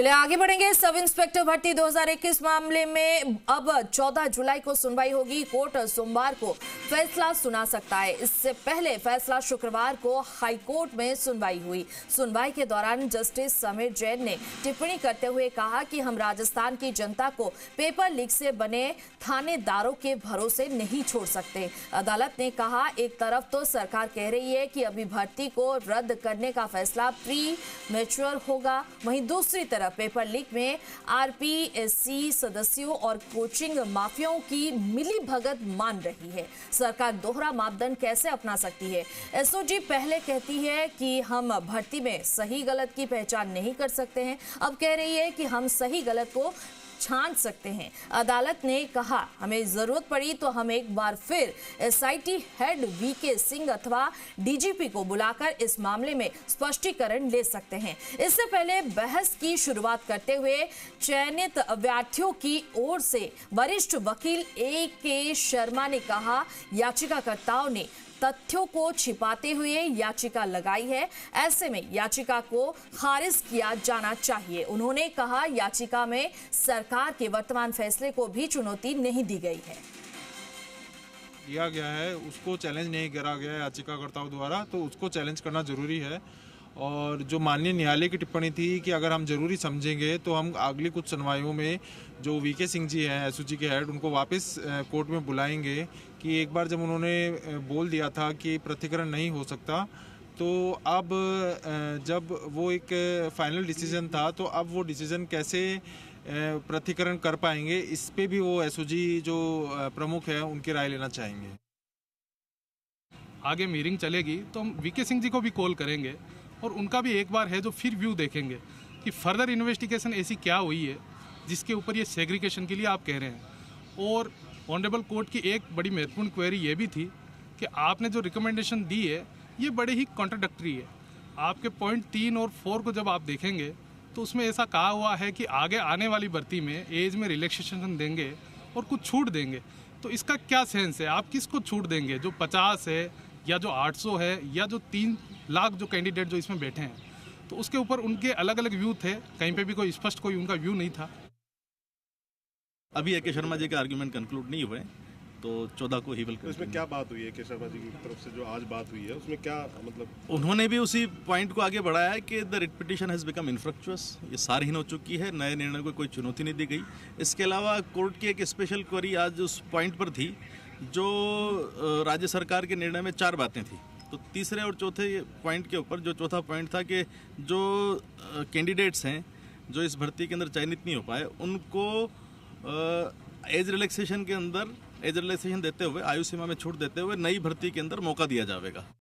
चलिए आगे बढ़ेंगे। सब इंस्पेक्टर भर्ती 2021 मामले में अब 14 जुलाई को सुनवाई होगी। कोर्ट सोमवार को फैसला सुना सकता है। इससे पहले फैसला शुक्रवार को हाई कोर्ट में सुनवाई हुई। सुनवाई के दौरान जस्टिस समीर जैन ने टिप्पणी करते हुए कहा कि हम राजस्थान की जनता को पेपर लीक से बने थानेदारों के भरोसे नहीं छोड़ सकते। अदालत ने कहा, एक तरफ तो सरकार कह रही है कि अभी भर्ती को रद्द करने का फैसला प्री मैच्योर होगा, वहीं दूसरी तरफ पेपर लीक में आरपीएससी सदस्यों और कोचिंग माफियाओं की मिलीभगत मान रही है। सरकार दोहरा मापदंड कैसे अपना सकती है? एसओजी पहले कहती है कि हम भर्ती में सही गलत की पहचान नहीं कर सकते हैं, अब कह रही है कि हम सही गलत को छांट सकते हैं। अदालत ने कहा, हमें जरूरत पड़ी तो हम एक बार फिर एसआईटी हेड वीके सिंह अथवा डीजीपी को बुलाकर इस मामले में स्पष्टीकरण ले सकते हैं। इससे पहले बहस की शुरुआत करते हुए चयनित अभ्यर्थियों की ओर से वरिष्ठ वकील ए.के. शर्मा ने कहा, याचिकाकर्ताओं ने तथ्यों को छिपाते हुए याचिका लगाई है, ऐसे में याचिका को खारिज किया जाना चाहिए। उन्होंने कहा, याचिका में सरकार के वर्तमान फैसले को भी चुनौती नहीं दी गई है। दिया गया है उसको चैलेंज नहीं करा गया है याचिकाकर्ताओं द्वारा, तो उसको चैलेंज करना जरूरी है। और जो माननीय न्यायालय की टिप्पणी थी कि अगर हम जरूरी समझेंगे तो हम अगली कुछ सुनवाइयों में जो वीके सिंह जी हैं एसओजी के हेड, उनको वापस कोर्ट में बुलाएंगे कि एक बार जब उन्होंने बोल दिया था कि पृथक्करण नहीं हो सकता, तो अब जब वो एक फाइनल डिसीजन था, तो अब वो डिसीजन कैसे पृथक्करण कर पाएंगे, इस पे भी वो एसओजी जो प्रमुख है उनकी राय लेना चाहेंगे। आगे मीटिंग चलेगी तो हम वीके सिंह जी को भी कॉल करेंगे और उनका भी एक बार है जो फिर व्यू देखेंगे कि फर्दर इन्वेस्टिगेशन ऐसी क्या हुई है जिसके ऊपर ये सेग्रीगेशन के लिए आप कह रहे हैं। और ऑनरेबल कोर्ट की एक बड़ी महत्वपूर्ण क्वेरी ये भी थी कि आपने जो रिकमेंडेशन दी है ये बड़े ही कॉन्ट्राडिक्टरी है। आपके पॉइंट 3 और 4 को जब आप देखेंगे तो उसमें ऐसा कहा हुआ है कि आगे आने वाली भर्ती में एज में रिलैक्सेशन देंगे और कुछ छूट देंगे। तो इसका क्या सेंस है? आप किसको छूट देंगे? जो 50 है या जो 800 है या जो 3 लाख जो कैंडिडेट जो इसमें बैठे हैं, तो उसके ऊपर उनके अलग अलग व्यू थे। कहीं पे भी कोई स्पष्ट कोई उनका व्यू नहीं था। अभी ए.के. शर्मा जी के आर्ग्यूमेंट कंक्लूड नहीं हुए, तो 14 को ही विल। तो इसमें क्या बात हुई है ए.के. शर्मा जी की तरफ से जो आज बात हुई है उसमें क्या मतलब? उन्होंने भी उसी पॉइंट को आगे बढ़ाया है कि the writ petition has become infructuous, ये सारहीन हो चुकी है, नए निर्णय को कोई चुनौती नहीं दी गई। इसके अलावा कोर्ट की एक स्पेशल क्वेरी आज उस पॉइंट पर थी जो राज्य सरकार के निर्णय में 4 बातें थी। तो तीसरे और चौथे पॉइंट के ऊपर जो चौथा पॉइंट था कि जो कैंडिडेट्स हैं जो इस भर्ती के अंदर चयनित नहीं हो पाए, उनको एज रिलैक्सेशन के अंदर एज रिलैक्सेशन देते हुए, आयु सीमा में छूट देते हुए नई भर्ती के अंदर मौका दिया जाएगा।